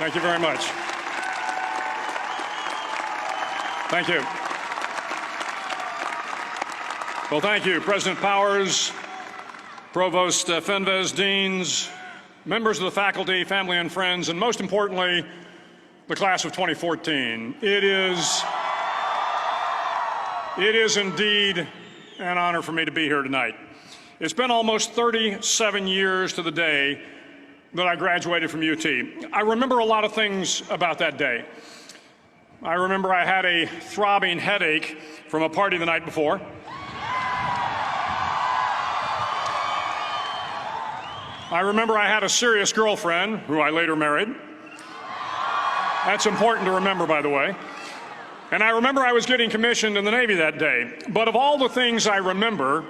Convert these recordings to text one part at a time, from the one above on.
Thank you very much. Thank you. Well, thank you, President Powers, Provost Fenves, deans, members of the faculty, family and friends, and most importantly, the class of 2014. It is indeed an honor for me to be here tonight. It's been almost 37 years to the day that I graduated from UT. I remember a lot of things about that day. I remember I had a throbbing headache from a party the night before. I remember I had a serious girlfriend, who I later married. That's important to remember, by the way. And I remember I was getting commissioned in the Navy that day. But of all the things I remember,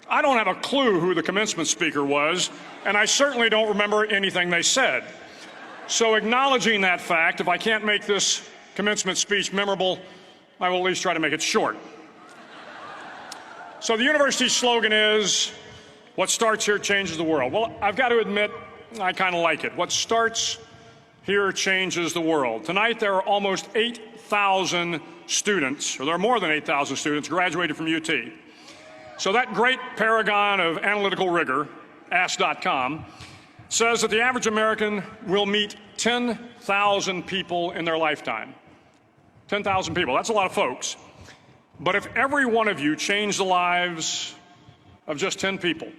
I don't have a clue who the commencement speaker was, and I certainly don't remember anything they said. So acknowledging that fact, if I can't make this commencement speech memorable, I will at least try to make it short. So the university's slogan is, "What starts here changes the world." Well, I've got to admit, I kind of like it. What starts here changes the world. Tonight, there are almost 8,000 students, or there are more than 8,000 students graduated from UT. So that great paragon of analytical rigor, Ask.com, says that the average American will meet 10,000 people in their lifetime. 10,000 people, that's a lot of folks. But if every one of you changed the lives of just 10 people,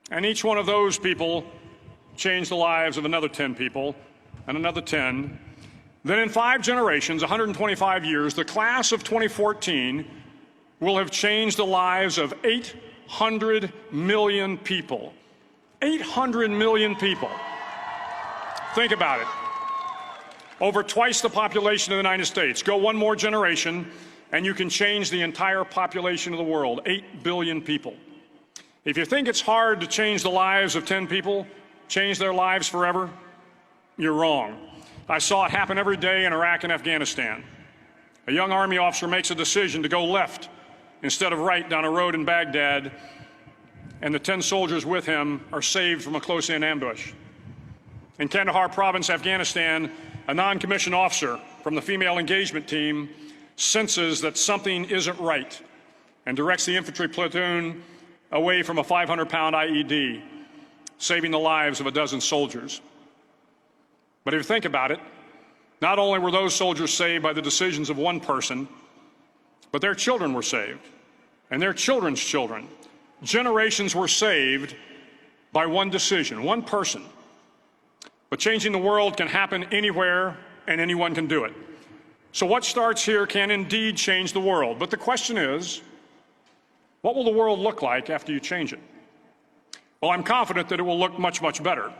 and each one of those people changed the lives of another 10 people, and another 10, then in 5 generations, 125 years, the class of 2014 will have changed the lives of 800 million people. 800 million people. Think about it. Over twice the population of the United States. Go one more generation, and you can change the entire population of the world, 8 billion people. If you think it's hard to change the lives of 10 people, change their lives forever, you're wrong. I saw it happen every day in Iraq and Afghanistan. A young Army officer makes a decision to go left instead of right down a road in Baghdad, and the 10 soldiers with him are saved from a close-in ambush. In Kandahar province, Afghanistan, a non-commissioned officer from the female engagement team senses that something isn't right and directs the infantry platoon away from a 500-pound IED, saving the lives of a dozen soldiers. But if you think about it, not only were those soldiers saved by the decisions of one person, but their children were saved, and their children's children. Generations were saved by one decision, one person. But changing the world can happen anywhere, and anyone can do it. So what starts here can indeed change the world. But the question is, what will the world look like after you change it? Well, I'm confident that it will look much, much better.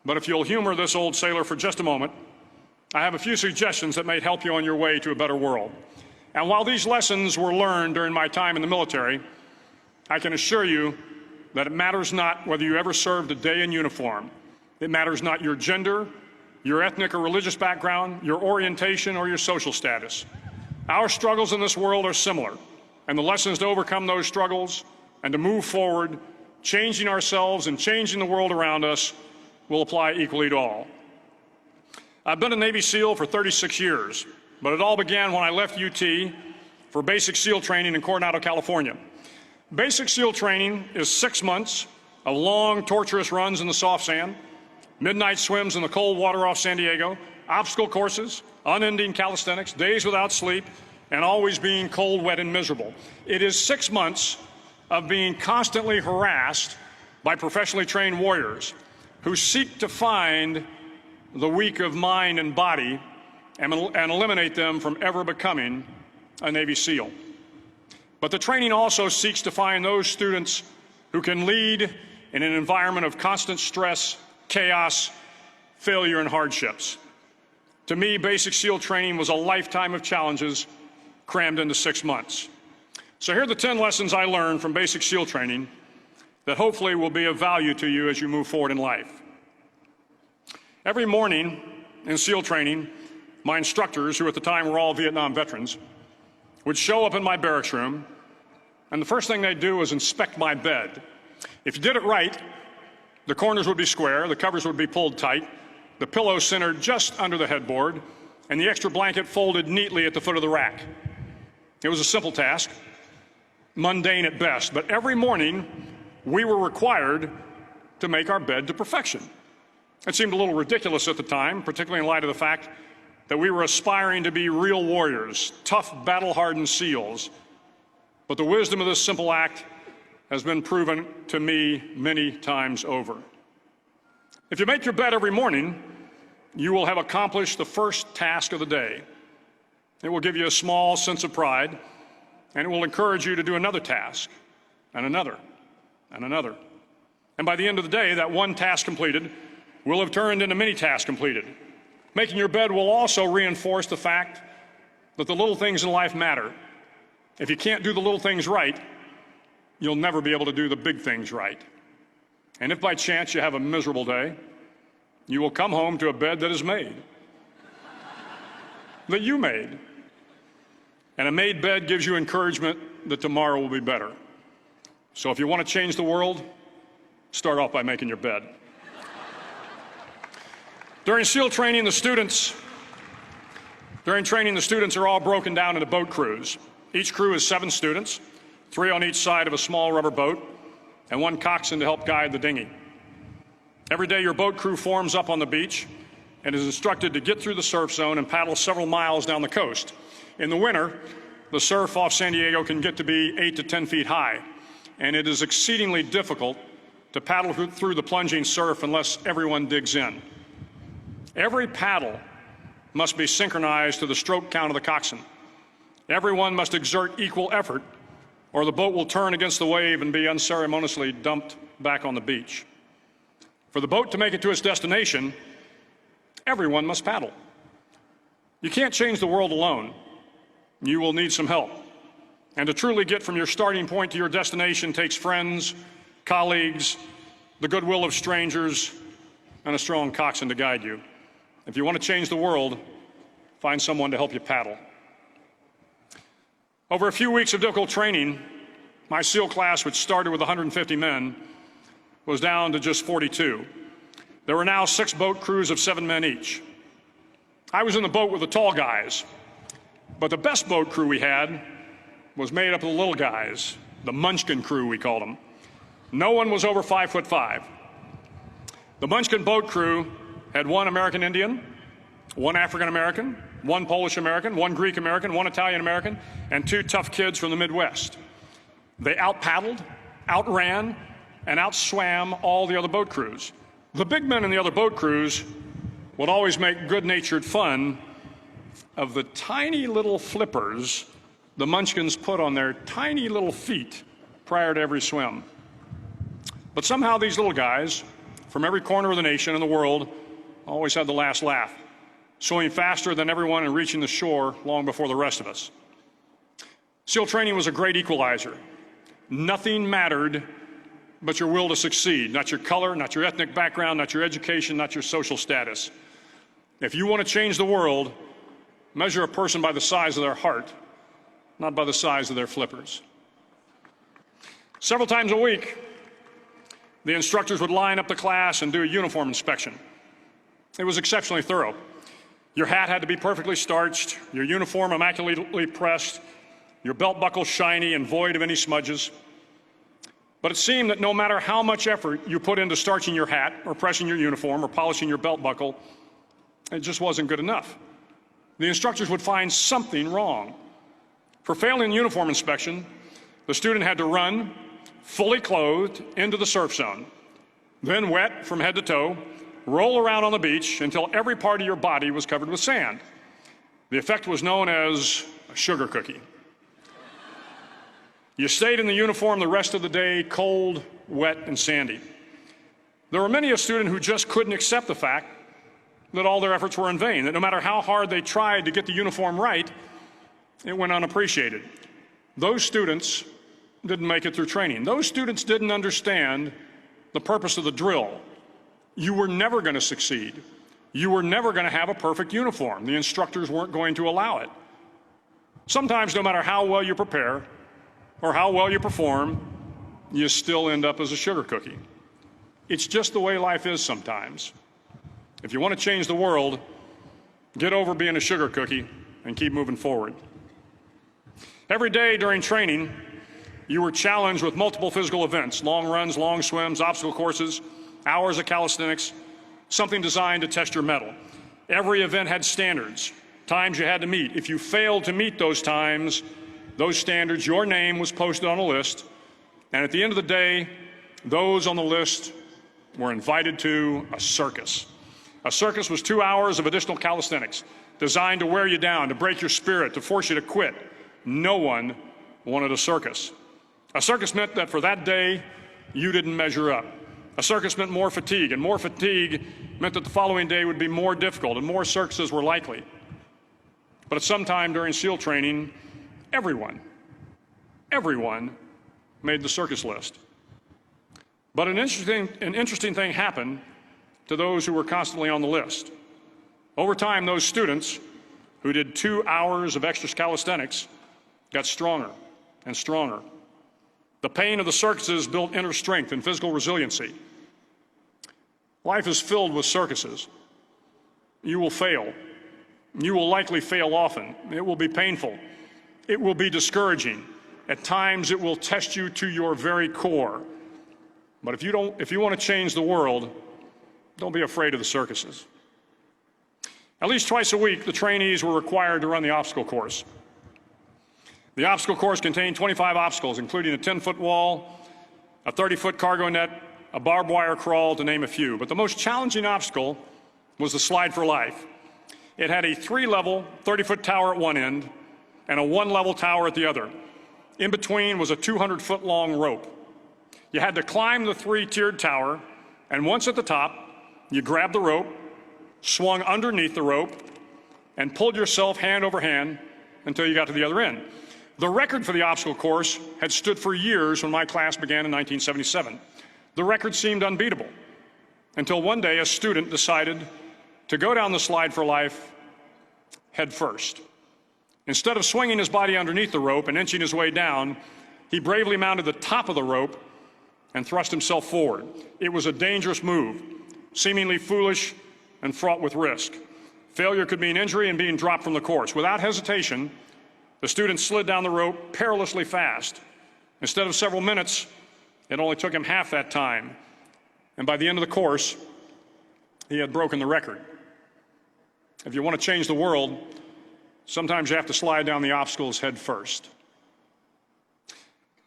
But if you'll humor this old sailor for just a moment, I have a few suggestions that may help you on your way to a better world. And while these lessons were learned during my time in the military, I can assure you that it matters not whether you ever served a day in uniform. It matters not your gender, your ethnic or religious background, your orientation, or your social status. Our struggles in this world are similar, and the lessons to overcome those struggles and to move forward, changing ourselves and changing the world around us, will apply equally to all. I've been a Navy SEAL for 36 years, but it all began when I left UT for basic SEAL training in Coronado, California. Basic SEAL training is 6 months of long, torturous runs in the soft sand, midnight swims in the cold water off San Diego, obstacle courses, unending calisthenics, days without sleep, and always being cold, wet, and miserable. It is 6 months of being constantly harassed by professionally trained warriors who seek to find the weak of mind and body and eliminate them from ever becoming a Navy SEAL. But the training also seeks to find those students who can lead in an environment of constant stress, chaos, failure, and hardships. To me, basic SEAL training was a lifetime of challenges crammed into 6 months. So here are the 10 lessons I learned from basic SEAL training that hopefully will be of value to you as you move forward in life. Every morning in SEAL training, my instructors, who at the time were all Vietnam veterans, would show up in my barracks room, and the first thing they'd do was inspect my bed. If you did it right, the corners would be square, the covers would be pulled tight, the pillow centered just under the headboard, and the extra blanket folded neatly at the foot of the rack. It was a simple task, mundane at best, but every morning we were required to make our bed to perfection. It seemed a little ridiculous at the time, particularly in light of the fact that we were aspiring to be real warriors, tough, battle-hardened SEALs. But the wisdom of this simple act has been proven to me many times over. If you make your bed every morning, you will have accomplished the first task of the day. It will give you a small sense of pride, and it will encourage you to do another task, and another, and another. And by the end of the day, that one task completed will have turned into many tasks completed. Making your bed will also reinforce the fact that the little things in life matter. If you can't do the little things right, you'll never be able to do the big things right. And if by chance you have a miserable day, you will come home to a bed that is made, that you made. And a made bed gives you encouragement that tomorrow will be better. So if you want to change the world, start off by making your bed. During SEAL training, the students are all broken down into boat crews. Each crew is 7 students, 3 on each side of a small rubber boat, and 1 coxswain to help guide the dinghy. Every day, your boat crew forms up on the beach and is instructed to get through the surf zone and paddle several miles down the coast. In the winter, the surf off San Diego can get to be 8 to 10 feet high, and it is exceedingly difficult to paddle through the plunging surf unless everyone digs in. Every paddle must be synchronized to the stroke count of the coxswain. Everyone must exert equal effort, or the boat will turn against the wave and be unceremoniously dumped back on the beach. For the boat to make it to its destination, everyone must paddle. You can't change the world alone. You will need some help. And to truly get from your starting point to your destination takes friends, colleagues, the goodwill of strangers, and a strong coxswain to guide you. If you want to change the world, find someone to help you paddle. Over a few weeks of difficult training, my SEAL class, which started with 150 men, was down to just 42. There were now 6 boat crews of 7 men each. I was in the boat with the tall guys, but the best boat crew we had was made up of the little guys, the Munchkin crew, we called them. No one was over 5'5". The Munchkin boat crew had 1 American Indian, 1 African American, 1 Polish American, 1 Greek American, 1 Italian American, and 2 tough kids from the Midwest. They out-paddled, outran, and outswam all the other boat crews. The big men in the other boat crews would always make good-natured fun of the tiny little flippers the Munchkins put on their tiny little feet prior to every swim. But somehow these little guys from every corner of the nation and the world always had the last laugh, swimming faster than everyone and reaching the shore long before the rest of us. SEAL training was a great equalizer. Nothing mattered but your will to succeed, not your color, not your ethnic background, not your education, not your social status. If you want to change the world, measure a person by the size of their heart, not by the size of their flippers. Several times a week, the instructors would line up the class and do a uniform inspection. It was exceptionally thorough. Your hat had to be perfectly starched, your uniform immaculately pressed, your belt buckle shiny and void of any smudges. But it seemed that no matter how much effort you put into starching your hat or pressing your uniform or polishing your belt buckle, it just wasn't good enough. The instructors would find something wrong. For failing the uniform inspection, the student had to run, fully clothed, into the surf zone, then wet from head to toe, roll around on the beach until every part of your body was covered with sand. The effect was known as a sugar cookie. You stayed in the uniform the rest of the day, cold, wet, and sandy. There were many a student who just couldn't accept the fact that all their efforts were in vain, that no matter how hard they tried to get the uniform right, it went unappreciated. Those students didn't make it through training. Those students didn't understand the purpose of the drill. You were never going to succeed. You were never going to have a perfect uniform. The instructors weren't going to allow it. Sometimes, no matter how well you prepare or how well you perform, you still end up as a sugar cookie. It's just the way life is sometimes. If you want to change the world, get over being a sugar cookie and keep moving forward. Every day during training, you were challenged with multiple physical events: long runs, long swims, obstacle courses, hours of calisthenics, something designed to test your mettle. Every event had standards, times you had to meet. If you failed to meet those times, those standards, your name was posted on a list, and at the end of the day, those on the list were invited to a circus. A circus was 2 hours of additional calisthenics, designed to wear you down, to break your spirit, to force you to quit. No one wanted a circus. A circus meant that for that day, you didn't measure up. A circus meant more fatigue, and more fatigue meant that the following day would be more difficult, and more circuses were likely. But at some time during SEAL training, everyone made the circus list. But an interesting thing happened to those who were constantly on the list. Over time, those students who did 2 hours of extra calisthenics got stronger and stronger. The pain of the circuses built inner strength and physical resiliency. Life is filled with circuses. You will fail. You will likely fail often. It will be painful. It will be discouraging. At times, it will test you to your very core. But if you want to change the world, don't be afraid of the circuses. At least twice a week, the trainees were required to run the obstacle course. The obstacle course contained 25 obstacles, including a 10-foot wall, a 30-foot cargo net, a barbed wire crawl, to name a few. But the most challenging obstacle was the slide for life. It had a 3-level, 30-foot tower at one end and a 1-level tower at the other. In between was a 200-foot long rope. You had to climb the 3-tiered tower, and once at the top, you grabbed the rope, swung underneath the rope, and pulled yourself hand over hand until you got to the other end. The record for the obstacle course had stood for years when my class began in 1977. The record seemed unbeatable until one day a student decided to go down the slide for life head first. Instead of swinging his body underneath the rope and inching his way down, he bravely mounted the top of the rope and thrust himself forward. It was a dangerous move, seemingly foolish and fraught with risk. Failure could mean injury and being dropped from the course. Without hesitation, the student slid down the rope perilously fast. Instead of several minutes, it only took him half that time. And by the end of the course, he had broken the record. If you want to change the world, sometimes you have to slide down the obstacles head first.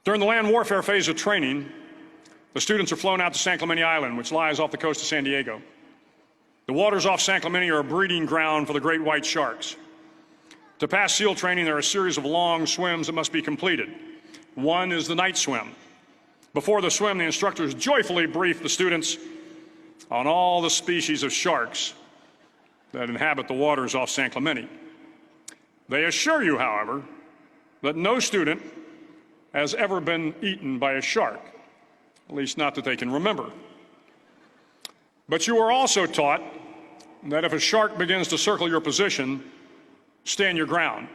During the land warfare phase of training, the students are flown out to San Clemente Island, which lies off the coast of San Diego. The waters off San Clemente are a breeding ground for the great white sharks. To pass SEAL training, there are a series of long swims that must be completed. One is the night swim. Before the swim, the instructors joyfully brief the students on all the species of sharks that inhabit the waters off San Clemente. They assure you, however, that no student has ever been eaten by a shark, at least not that they can remember. But you are also taught that if a shark begins to circle your position, stand your ground.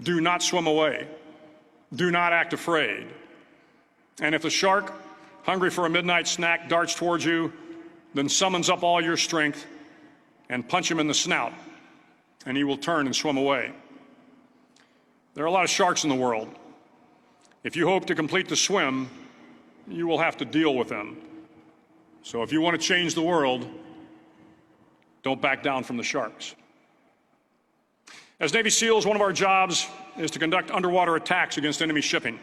Do not swim away. Do not act afraid. And if the shark, hungry for a midnight snack, darts towards you, then summons up all your strength and punch him in the snout, and he will turn and swim away. There are a lot of sharks in the world. If you hope to complete the swim, you will have to deal with them. So if you want to change the world, don't back down from the sharks. As Navy SEALs, one of our jobs is to conduct underwater attacks against enemy shipping.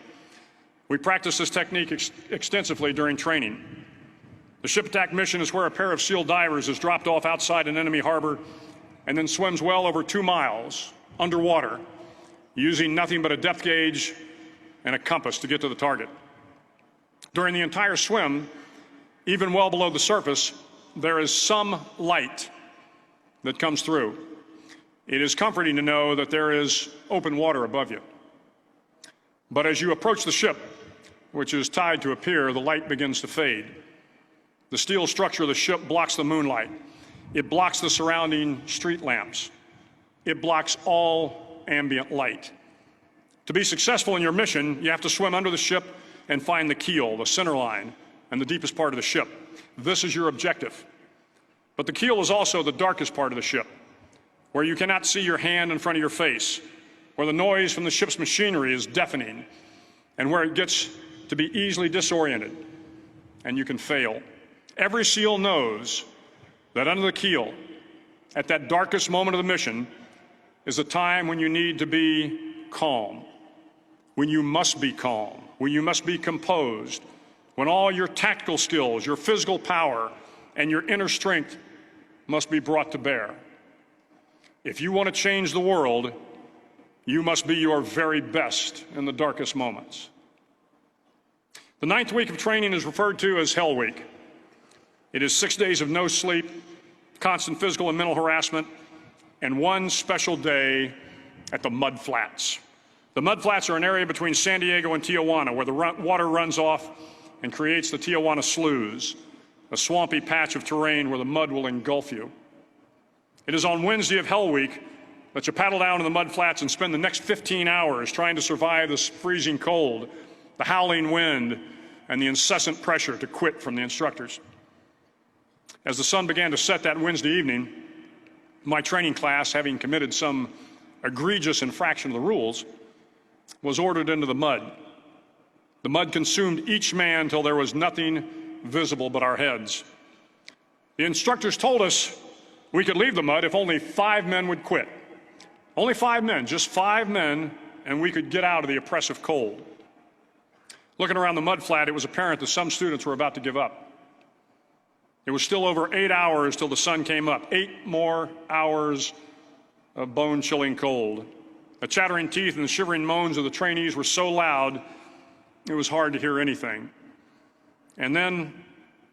We practice this technique extensively during training. The ship attack mission is where a pair of SEAL divers is dropped off outside an enemy harbor and then swims well over 2 miles underwater, using nothing but a depth gauge and a compass to get to the target. During the entire swim, even well below the surface, there is some light that comes through. It is comforting to know that there is open water above you. But as you approach the ship, which is tied to a pier, the light begins to fade. The steel structure of the ship blocks the moonlight. It blocks the surrounding street lamps. It blocks all ambient light. To be successful in your mission, you have to swim under the ship and find the keel, the center line, and the deepest part of the ship. This is your objective. But the keel is also the darkest part of the ship, where you cannot see your hand in front of your face, where the noise from the ship's machinery is deafening, and where it gets to be easily disoriented, and you can fail. Every SEAL knows that under the keel, at that darkest moment of the mission, is a time when you need to be calm, when you must be calm, when you must be composed, when all your tactical skills, your physical power, and your inner strength must be brought to bear. If you want to change the world, you must be your very best in the darkest moments. The 9th week of training is referred to as Hell Week. It is 6 days of no sleep, constant physical and mental harassment, and one special day at the Mud Flats. The Mud Flats are an area between San Diego and Tijuana where the water runs off and creates the Tijuana Sloughs, a swampy patch of terrain where the mud will engulf you. It is on Wednesday of Hell Week that you paddle down to the Mud Flats and spend the next 15 hours trying to survive this freezing cold, the howling wind, and the incessant pressure to quit from the instructors. As the sun began to set that Wednesday evening, my training class, having committed some egregious infraction of the rules, was ordered into the mud. The mud consumed each man till there was nothing visible but our heads. The instructors told us we could leave the mud if only 5 men would quit. Only 5 men, just 5 men, and we could get out of the oppressive cold. Looking around the mud flat, it was apparent that some students were about to give up. It was still over 8 hours till the sun came up. 8 more hours of bone-chilling cold. The chattering teeth and the shivering moans of the trainees were so loud, it was hard to hear anything. And then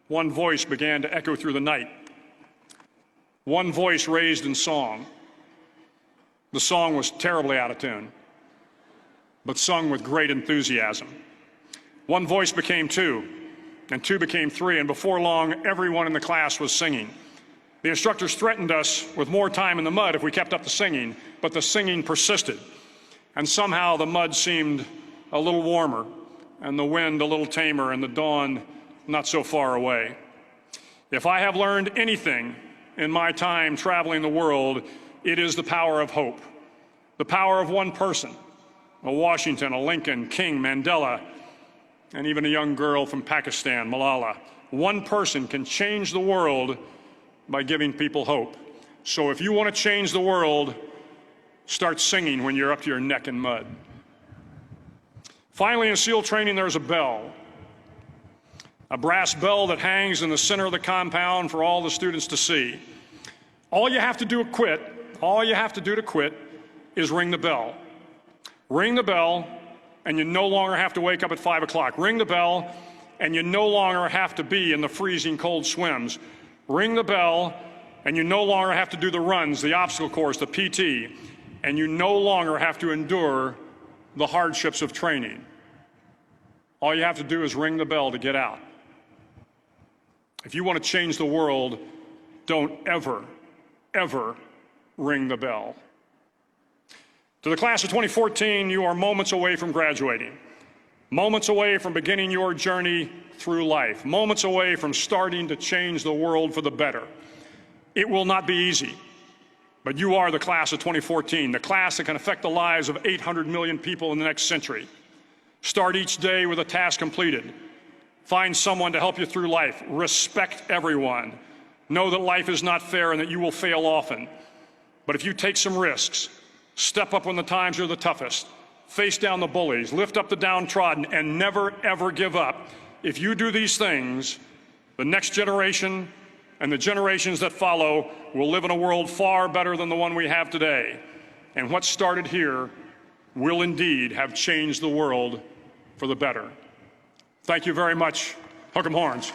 one voice began to echo through the night. One voice raised in song. The song was terribly out of tune, but sung with great enthusiasm. One voice became 2, and 2 became 3, and before long, everyone in the class was singing. The instructors threatened us with more time in the mud if we kept up the singing, but the singing persisted. And somehow the mud seemed a little warmer, and the wind a little tamer, and the dawn not so far away. If I have learned anything in my time traveling the world, it is the power of hope. The power of one person, a Washington, a Lincoln, King, Mandela, and even a young girl from Pakistan, Malala. One person can change the world by giving people hope. So if you want to change the world, start singing when you're up to your neck in mud. Finally, in SEAL training, there's a bell. A brass bell that hangs in the center of the compound for all the students to see. All you have to do to quit is ring the bell. Ring the bell, and you no longer have to wake up at 5 o'clock. Ring the bell, and you no longer have to be in the freezing cold swims. Ring the bell, and you no longer have to do the runs, the obstacle course, the PT, and you no longer have to endure the hardships of training. All you have to do is ring the bell to get out. If you want to change the world, don't ever, ever ring the bell. To the class of 2014, you are moments away from graduating, moments away from beginning your journey through life, moments away from starting to change the world for the better. It will not be easy, but you are the class of 2014, the class that can affect the lives of 800 million people in the next century. Start each day with a task completed. Find someone to help you through life. Respect everyone. Know that life is not fair and that you will fail often. But if you take some risks, step up when the times are the toughest, face down the bullies, lift up the downtrodden, and never, ever give up. If you do these things, the next generation and the generations that follow will live in a world far better than the one we have today. And what started here will indeed have changed the world for the better. Thank you very much. Hook 'em horns.